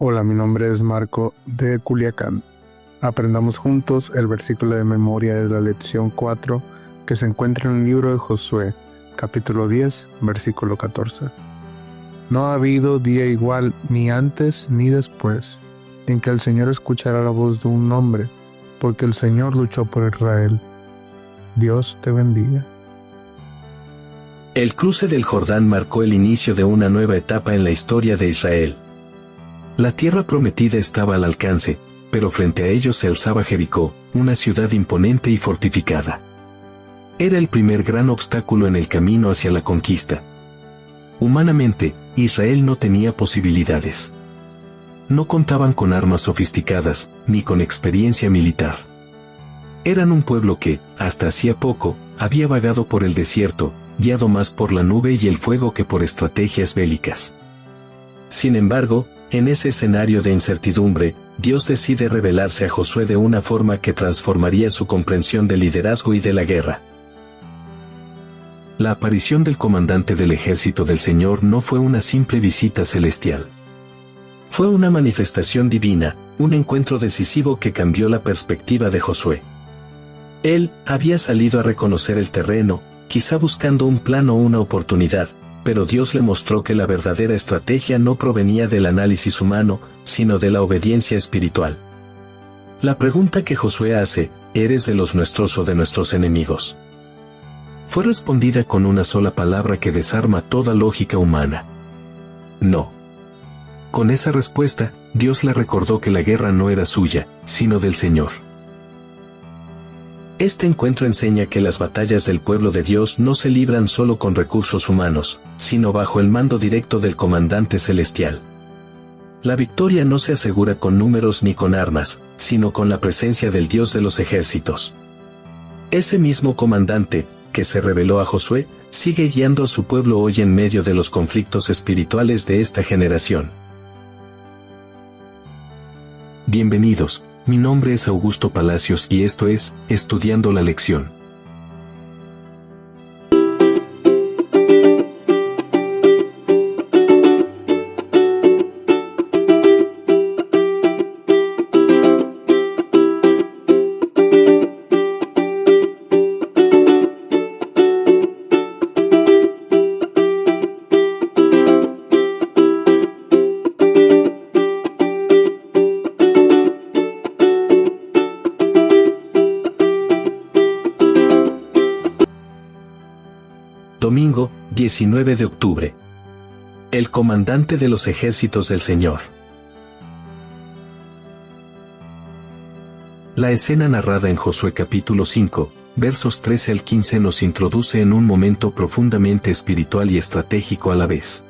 Hola, mi nombre es Marco de Culiacán. Aprendamos juntos el versículo de memoria de la lección 4 que se encuentra en el libro de Josué, capítulo 10, versículo 14. No ha habido día igual ni antes ni después en que el Señor escuchará la voz de un hombre, porque el Señor luchó por Israel. Dios te bendiga. El cruce del Jordán marcó el inicio de una nueva etapa en la historia de Israel. La tierra prometida estaba al alcance, pero frente a ellos se alzaba Jericó, una ciudad imponente y fortificada. Era el primer gran obstáculo en el camino hacia la conquista. Humanamente, Israel no tenía posibilidades. No contaban con armas sofisticadas, ni con experiencia militar. Eran un pueblo que, hasta hacía poco, había vagado por el desierto, guiado más por la nube y el fuego que por estrategias bélicas. Sin embargo, en ese escenario de incertidumbre, Dios decide revelarse a Josué de una forma que transformaría su comprensión del liderazgo y de la guerra. La aparición del comandante del ejército del Señor no fue una simple visita celestial. Fue una manifestación divina, un encuentro decisivo que cambió la perspectiva de Josué. Él había salido a reconocer el terreno, quizá buscando un plan o una oportunidad, pero Dios le mostró que la verdadera estrategia no provenía del análisis humano, sino de la obediencia espiritual. La pregunta que Josué hace, ¿eres de los nuestros o de nuestros enemigos?, fue respondida con una sola palabra que desarma toda lógica humana. No. Con esa respuesta, Dios le recordó que la guerra no era suya, sino del Señor. Este encuentro enseña que las batallas del pueblo de Dios no se libran solo con recursos humanos, sino bajo el mando directo del comandante celestial. La victoria no se asegura con números ni con armas, sino con la presencia del Dios de los ejércitos. Ese mismo comandante, que se reveló a Josué, sigue guiando a su pueblo hoy en medio de los conflictos espirituales de esta generación. Bienvenidos. Mi nombre es Augusto Palacios y esto es Estudiando la Lección. Domingo, 19 de octubre. El comandante de los ejércitos del Señor. La escena narrada en Josué capítulo 5, versos 13 al 15 nos introduce en un momento profundamente espiritual y estratégico a la vez.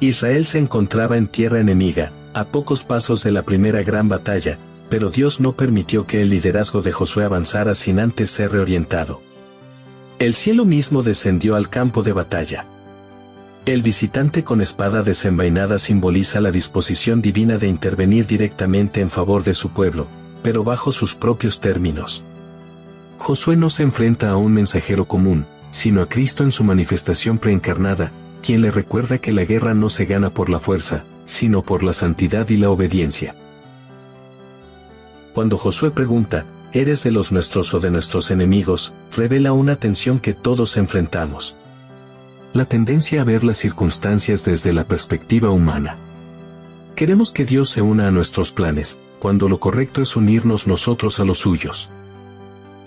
Israel se encontraba en tierra enemiga, a pocos pasos de la primera gran batalla, pero Dios no permitió que el liderazgo de Josué avanzara sin antes ser reorientado. El cielo mismo descendió al campo de batalla. El visitante con espada desenvainada simboliza la disposición divina de intervenir directamente en favor de su pueblo, pero bajo sus propios términos. Josué no se enfrenta a un mensajero común, sino a Cristo en su manifestación preencarnada, quien le recuerda que la guerra no se gana por la fuerza, sino por la santidad y la obediencia. Cuando Josué pregunta, ¿eres de los nuestros o de nuestros enemigos?, revela una tensión que todos enfrentamos. La tendencia a ver las circunstancias desde la perspectiva humana. Queremos que Dios se una a nuestros planes, cuando lo correcto es unirnos nosotros a los suyos.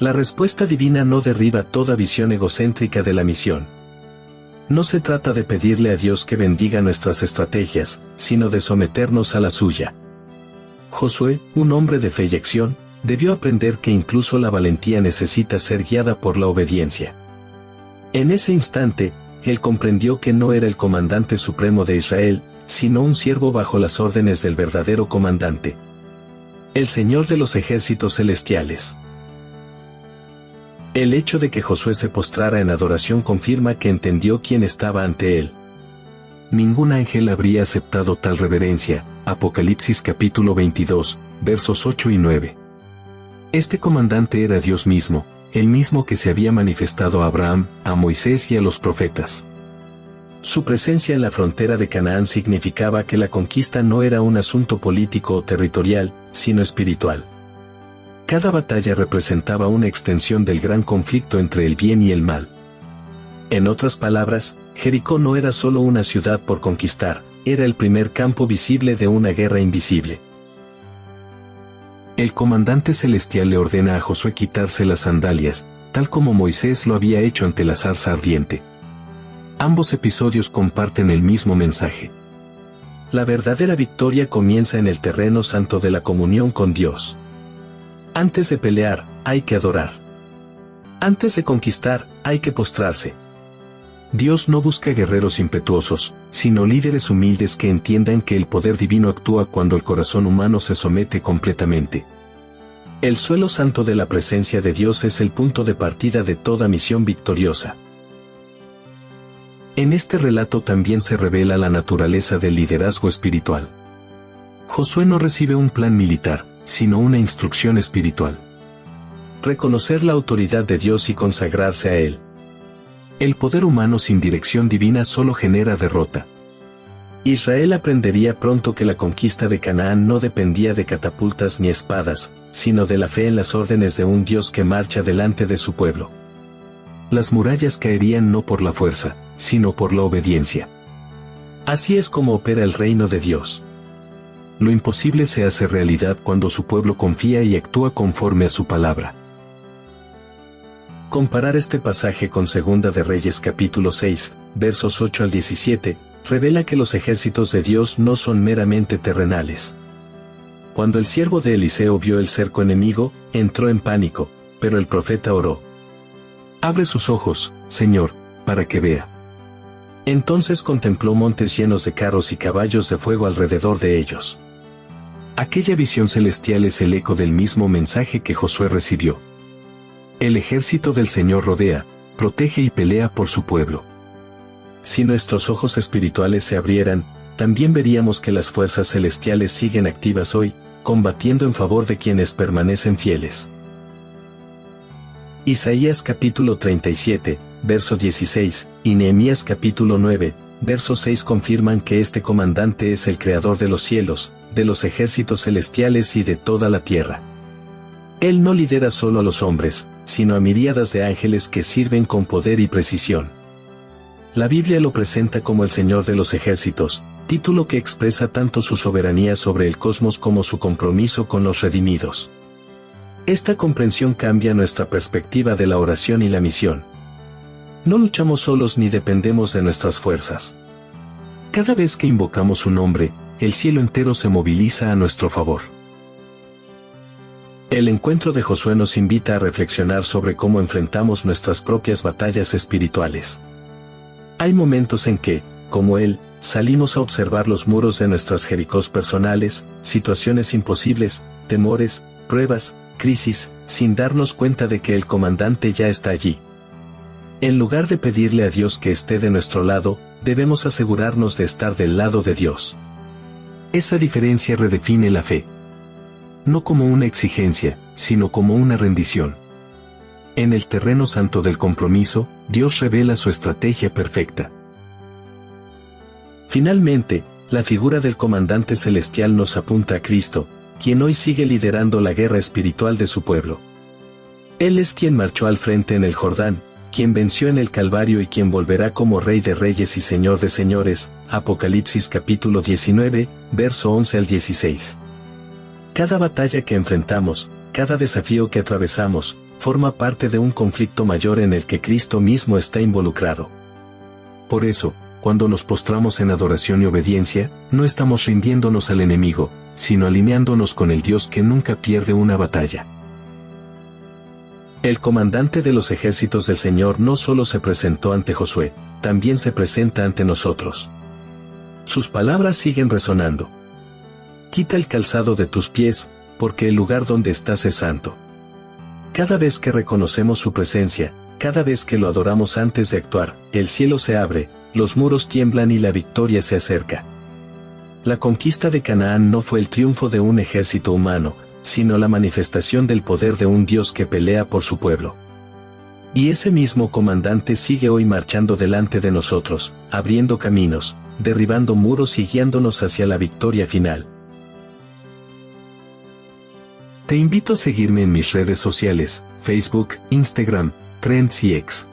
La respuesta divina no derriba toda visión egocéntrica de la misión. No se trata de pedirle a Dios que bendiga nuestras estrategias, sino de someternos a la suya. Josué, un hombre de fe y acción, debió aprender que incluso la valentía necesita ser guiada por la obediencia. En ese instante, él comprendió que no era el comandante supremo de Israel, sino un siervo bajo las órdenes del verdadero comandante, el Señor de los ejércitos celestiales. El hecho de que Josué se postrara en adoración confirma que entendió quién estaba ante él. Ningún ángel habría aceptado tal reverencia. Apocalipsis capítulo 22, versos 8 y 9. Este comandante era Dios mismo, el mismo que se había manifestado a Abraham, a Moisés y a los profetas. Su presencia en la frontera de Canaán significaba que la conquista no era un asunto político o territorial, sino espiritual. Cada batalla representaba una extensión del gran conflicto entre el bien y el mal. En otras palabras, Jericó no era solo una ciudad por conquistar, era el primer campo visible de una guerra invisible. El comandante celestial le ordena a Josué quitarse las sandalias, tal como Moisés lo había hecho ante la zarza ardiente. Ambos episodios comparten el mismo mensaje. La verdadera victoria comienza en el terreno santo de la comunión con Dios. Antes de pelear, hay que adorar. Antes de conquistar, hay que postrarse. Dios no busca guerreros impetuosos, sino líderes humildes que entiendan que el poder divino actúa cuando el corazón humano se somete completamente. El suelo santo de la presencia de Dios es el punto de partida de toda misión victoriosa. En este relato también se revela la naturaleza del liderazgo espiritual. Josué no recibe un plan militar, sino una instrucción espiritual. Reconocer la autoridad de Dios y consagrarse a Él. El poder humano sin dirección divina solo genera derrota. Israel aprendería pronto que la conquista de Canaán no dependía de catapultas ni espadas, sino de la fe en las órdenes de un Dios que marcha delante de su pueblo. Las murallas caerían no por la fuerza, sino por la obediencia. Así es como opera el reino de Dios. Lo imposible se hace realidad cuando su pueblo confía y actúa conforme a su palabra. Comparar este pasaje con Segunda de Reyes capítulo 6, versos 8 al 17, revela que los ejércitos de Dios no son meramente terrenales. Cuando el siervo de Eliseo vio el cerco enemigo, entró en pánico, pero el profeta oró: «Abre sus ojos, Señor, para que vea». Entonces contempló montes llenos de carros y caballos de fuego alrededor de ellos. Aquella visión celestial es el eco del mismo mensaje que Josué recibió. El ejército del Señor rodea, protege y pelea por su pueblo. Si nuestros ojos espirituales se abrieran, también veríamos que las fuerzas celestiales siguen activas hoy, combatiendo en favor de quienes permanecen fieles. Isaías capítulo 37, verso 16, y Nehemías capítulo 9, verso 6 confirman que este comandante es el creador de los cielos, de los ejércitos celestiales y de toda la tierra. Él no lidera solo a los hombres, sino a miríadas de ángeles que sirven con poder y precisión. La Biblia lo presenta como el Señor de los ejércitos, título que expresa tanto su soberanía sobre el cosmos como su compromiso con los redimidos. Esta comprensión cambia nuestra perspectiva de la oración y la misión. No luchamos solos ni dependemos de nuestras fuerzas. Cada vez que invocamos su nombre, el cielo entero se moviliza a nuestro favor. El encuentro de Josué nos invita a reflexionar sobre cómo enfrentamos nuestras propias batallas espirituales. Hay momentos en que, como él, salimos a observar los muros de nuestras Jericós personales, situaciones imposibles, temores, pruebas, crisis, sin darnos cuenta de que el comandante ya está allí. En lugar de pedirle a Dios que esté de nuestro lado, debemos asegurarnos de estar del lado de Dios. Esa diferencia redefine la fe. No como una exigencia, sino como una rendición. En el terreno santo del compromiso, Dios revela su estrategia perfecta. Finalmente, la figura del comandante celestial nos apunta a Cristo, quien hoy sigue liderando la guerra espiritual de su pueblo. Él es quien marchó al frente en el Jordán, quien venció en el Calvario y quien volverá como Rey de Reyes y Señor de Señores, Apocalipsis capítulo 19, verso 11 al 16. Cada batalla que enfrentamos, cada desafío que atravesamos, forma parte de un conflicto mayor en el que Cristo mismo está involucrado. Por eso, cuando nos postramos en adoración y obediencia, no estamos rindiéndonos al enemigo, sino alineándonos con el Dios que nunca pierde una batalla. El comandante de los ejércitos del Señor no solo se presentó ante Josué, también se presenta ante nosotros. Sus palabras siguen resonando. Quita el calzado de tus pies, porque el lugar donde estás es santo. Cada vez que reconocemos su presencia, cada vez que lo adoramos antes de actuar, el cielo se abre, los muros tiemblan y la victoria se acerca. La conquista de Canaán no fue el triunfo de un ejército humano, sino la manifestación del poder de un Dios que pelea por su pueblo. Y ese mismo comandante sigue hoy marchando delante de nosotros, abriendo caminos, derribando muros y guiándonos hacia la victoria final. Te invito a seguirme en mis redes sociales, Facebook, Instagram, Threads y X.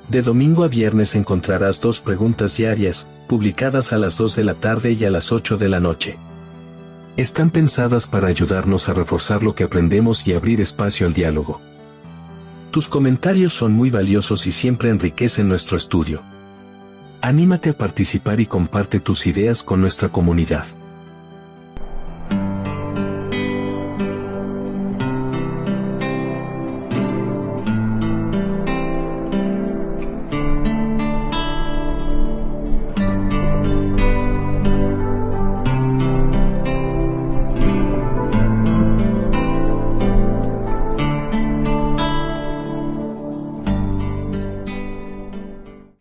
De domingo a viernes encontrarás 2 preguntas diarias, publicadas a las 2 de la tarde y a las 8 de la noche. Están pensadas para ayudarnos a reforzar lo que aprendemos y abrir espacio al diálogo. Tus comentarios son muy valiosos y siempre enriquecen nuestro estudio. Anímate a participar y comparte tus ideas con nuestra comunidad.